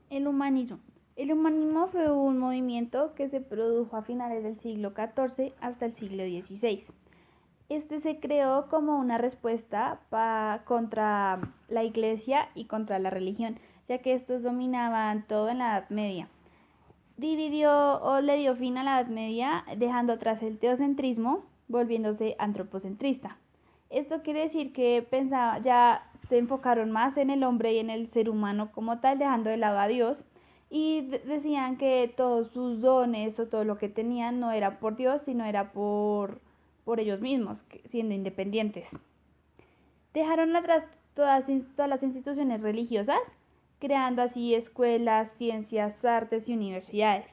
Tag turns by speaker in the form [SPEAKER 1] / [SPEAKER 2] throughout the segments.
[SPEAKER 1] El humanismo. El humanismo fue un movimiento que se produjo a finales del siglo XIV hasta el siglo XVI. Este se creó como una respuesta contra la iglesia y contra la religión, ya que estos dominaban todo en la Edad Media. Dividió o le dio fin a la Edad Media, dejando atrás el teocentrismo, volviéndose antropocentrista. Esto quiere decir que ya se enfocaron más en el hombre y en el ser humano como tal, dejando de lado a Dios, y decían que todos sus dones o todo lo que tenían no era por Dios, sino era por ellos mismos, siendo independientes. Dejaron atrás todas las instituciones religiosas, creando así escuelas, ciencias, artes y universidades.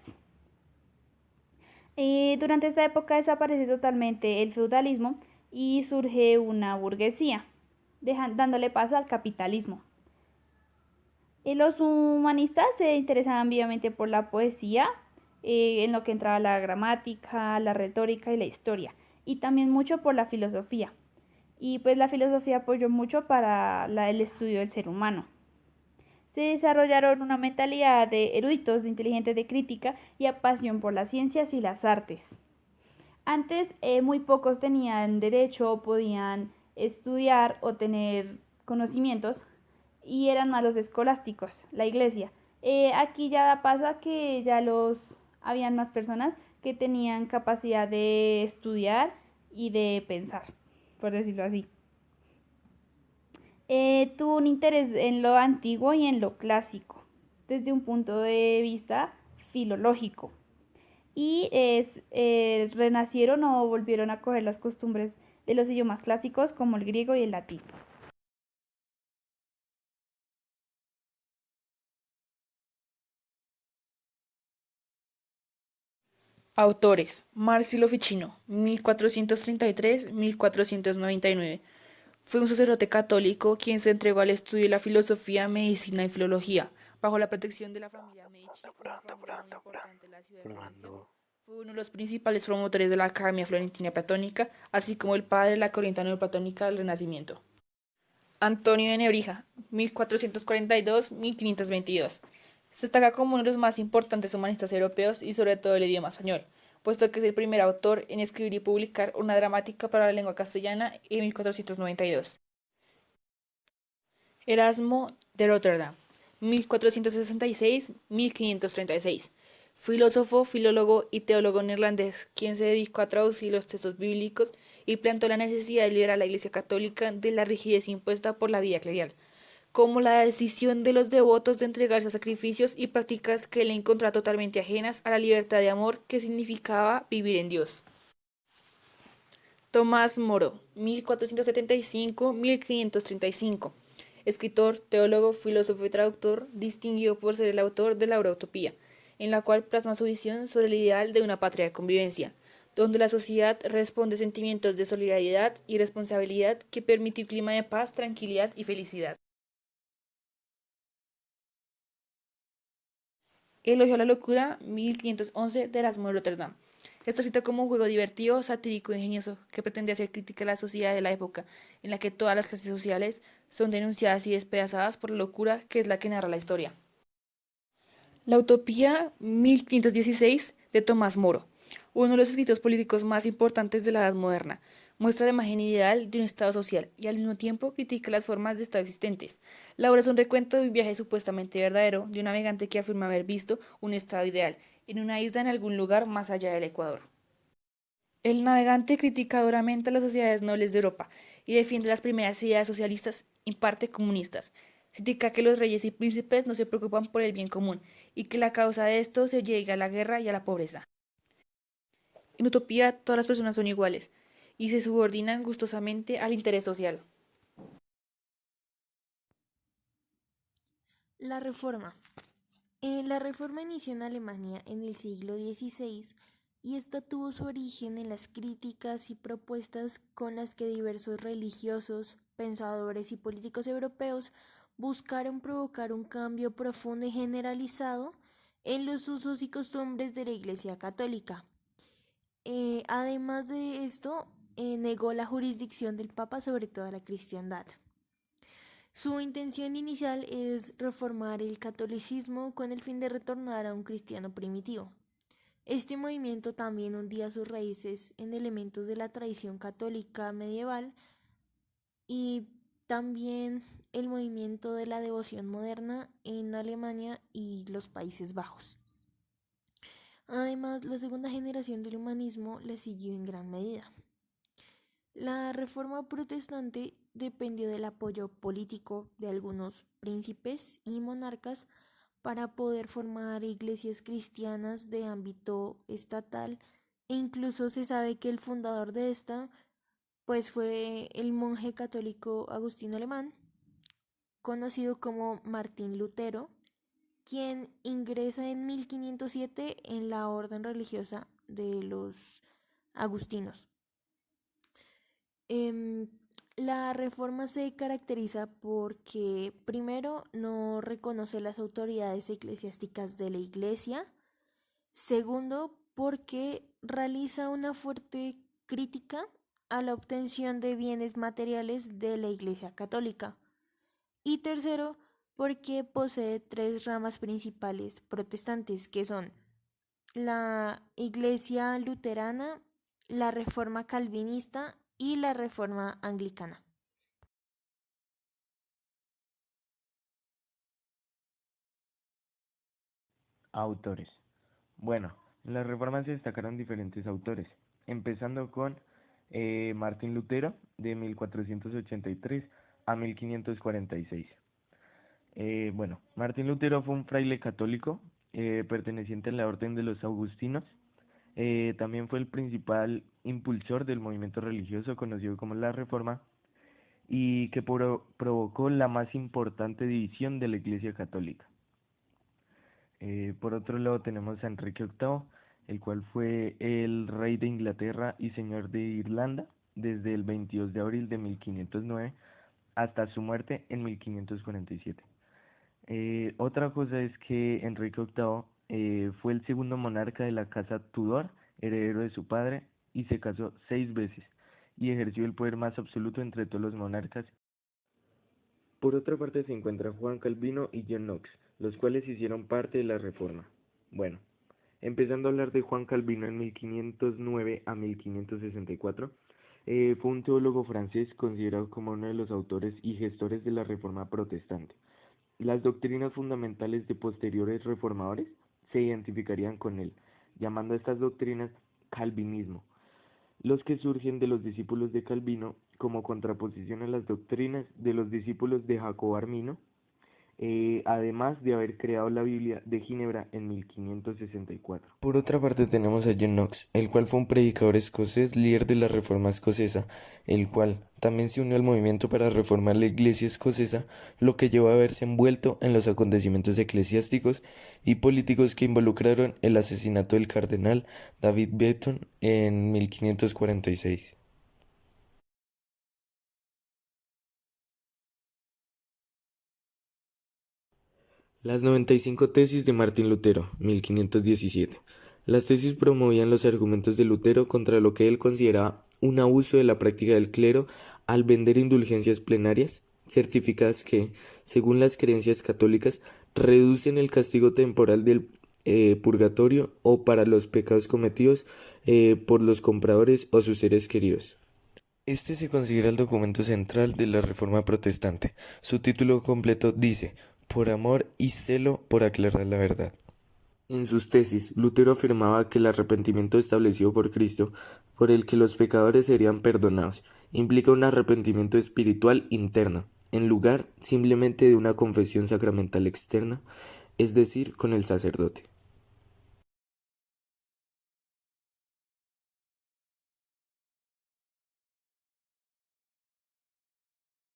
[SPEAKER 1] Durante esta época desaparece totalmente el feudalismo y surge una burguesía, dándole paso al capitalismo. Los humanistas se interesaban vivamente por la poesía, en lo que entraba la gramática, la retórica y la historia, y también mucho por la filosofía. Y pues la filosofía apoyó mucho para el estudio del ser humano. Se desarrollaron una mentalidad de eruditos, de inteligentes de crítica y pasión por las ciencias y las artes. Antes muy pocos tenían derecho o podían estudiar o tener conocimientos y eran más los escolásticos, la iglesia. Aquí ya da paso a que habían más personas que tenían capacidad de estudiar y de pensar, por decirlo así. Tuvo un interés en lo antiguo y en lo clásico, desde un punto de vista filológico. Y renacieron o volvieron a coger las costumbres de los idiomas clásicos como el griego y el latín.
[SPEAKER 2] Autores: Marsilio Ficino, 1433-1499. Fue un sacerdote católico quien se entregó al estudio de la filosofía, medicina y filología. Bajo la protección de la familia Medici, una familia muy importante en la ciudad de Florencia, fue uno de los principales promotores de la Academia Florentina Platónica, así como el padre de la corriente neoplatónica del Renacimiento. Antonio de Nebrija, 1442-1522. Se destaca como uno de los más importantes humanistas europeos y sobre todo el idioma español, puesto que es el primer autor en escribir y publicar una dramática para la lengua castellana en 1492. Erasmo de Rotterdam, 1466-1536. Filósofo, filólogo y teólogo neerlandés, quien se dedicó a traducir los textos bíblicos y planteó la necesidad de liberar a la Iglesia Católica de la rigidez impuesta por la vida clerical, como la decisión de los devotos de entregarse a sacrificios y prácticas que le encontraba totalmente ajenas a la libertad de amor que significaba vivir en Dios. Tomás Moro, 1475-1535. Escritor, teólogo, filósofo y traductor, distinguido por ser el autor de la obra Utopía, en la cual plasma su visión sobre el ideal de una patria de convivencia, donde la sociedad responde a sentimientos de solidaridad y responsabilidad que permite un clima de paz, tranquilidad y felicidad. Elogio a la locura, 1511, de Erasmo de Rotterdam. Está escrito como un juego divertido, satírico e ingenioso que pretende hacer crítica a la sociedad de la época, en la que todas las clases sociales son denunciadas y despedazadas por la locura que es la que narra la historia. La Utopía 1516 de Tomás Moro, uno de los escritos políticos más importantes de la Edad Moderna, muestra la imagen ideal de un Estado social y al mismo tiempo critica las formas de Estado existentes. La obra es un recuento de un viaje supuestamente verdadero de un navegante que afirma haber visto un Estado ideal en una isla en algún lugar más allá del Ecuador. El navegante critica duramente a las sociedades nobles de Europa y defiende las primeras ideas socialistas, en parte comunistas. Critica que los reyes y príncipes no se preocupan por el bien común y que la causa de esto se llega a la guerra y a la pobreza. En Utopía todas las personas son iguales y se subordinan gustosamente al interés social.
[SPEAKER 3] La Reforma. La Reforma inició en Alemania en el siglo XVI y esta tuvo su origen en las críticas y propuestas con las que diversos religiosos, pensadores y políticos europeos buscaron provocar un cambio profundo y generalizado en los usos y costumbres de la Iglesia Católica. Además de esto, negó la jurisdicción del Papa sobre toda la cristiandad. Su intención inicial es reformar el catolicismo con el fin de retornar a un cristiano primitivo. Este movimiento también hundía sus raíces en elementos de la tradición católica medieval y también el movimiento de la devoción moderna en Alemania y los Países Bajos. Además, la segunda generación del humanismo le siguió en gran medida. La reforma protestante dependió del apoyo político de algunos príncipes y monarcas para poder formar iglesias cristianas de ámbito estatal, e incluso se sabe que el fundador de esta pues fue el monje católico Agustín Alemán, conocido como Martín Lutero, quien ingresa en 1507 en la orden religiosa de los agustinos. Em, la reforma se caracteriza porque, primero, no reconoce las autoridades eclesiásticas de la Iglesia. Segundo, porque realiza una fuerte crítica a la obtención de bienes materiales de la Iglesia Católica. Y tercero, porque posee tres ramas principales protestantes, que son la Iglesia Luterana, la Reforma Calvinista y la Reforma Anglicana.
[SPEAKER 4] Autores. Bueno, en la Reforma se destacaron diferentes autores, empezando con Martín Lutero, de 1483 a 1546. Bueno, Martín Lutero fue un fraile católico perteneciente a la Orden de los Agustinos. También fue el principal impulsor del movimiento religioso conocido como la Reforma y que provocó la más importante división de la Iglesia Católica. Por otro lado tenemos a Enrique VIII, el cual fue el rey de Inglaterra y señor de Irlanda desde el 22 de abril de 1509 hasta su muerte en 1547. Otra cosa es que Enrique VIII fue el segundo monarca de la casa Tudor, heredero de su padre, y se casó 6 veces y ejerció el poder más absoluto entre todos los monarcas. Por otra parte se encuentran Juan Calvino y John Knox, los cuales hicieron parte de la Reforma. Bueno, empezando a hablar de Juan Calvino en 1509 a 1564, fue un teólogo francés considerado como uno de los autores y gestores de la Reforma protestante. Las doctrinas fundamentales de posteriores reformadores se identificarían con él, llamando a estas doctrinas calvinismo, los que surgen de los discípulos de Calvino como contraposición a las doctrinas de los discípulos de Jacobo Armino, además de haber creado la Biblia de Ginebra en 1564.
[SPEAKER 5] Por otra parte tenemos a John Knox, el cual fue un predicador escocés, líder de la Reforma escocesa, el cual también se unió al movimiento para reformar la Iglesia escocesa, lo que llevó a verse envuelto en los acontecimientos eclesiásticos y políticos que involucraron el asesinato del cardenal David Beaton en 1546. Las 95 tesis de Martín Lutero, 1517. Las tesis promovían los argumentos de Lutero contra lo que él consideraba un abuso de la práctica del clero al vender indulgencias plenarias, certificadas que, según las creencias católicas, reducen el castigo temporal del purgatorio o para los pecados cometidos por los compradores o sus seres queridos. Este se considera el documento central de la Reforma protestante. Su título completo dice: por amor y celo por aclarar la verdad. En sus tesis, Lutero afirmaba que el arrepentimiento establecido por Cristo, por el que los pecadores serían perdonados, implica un arrepentimiento espiritual interno, en lugar simplemente de una confesión sacramental externa, es decir, con el sacerdote.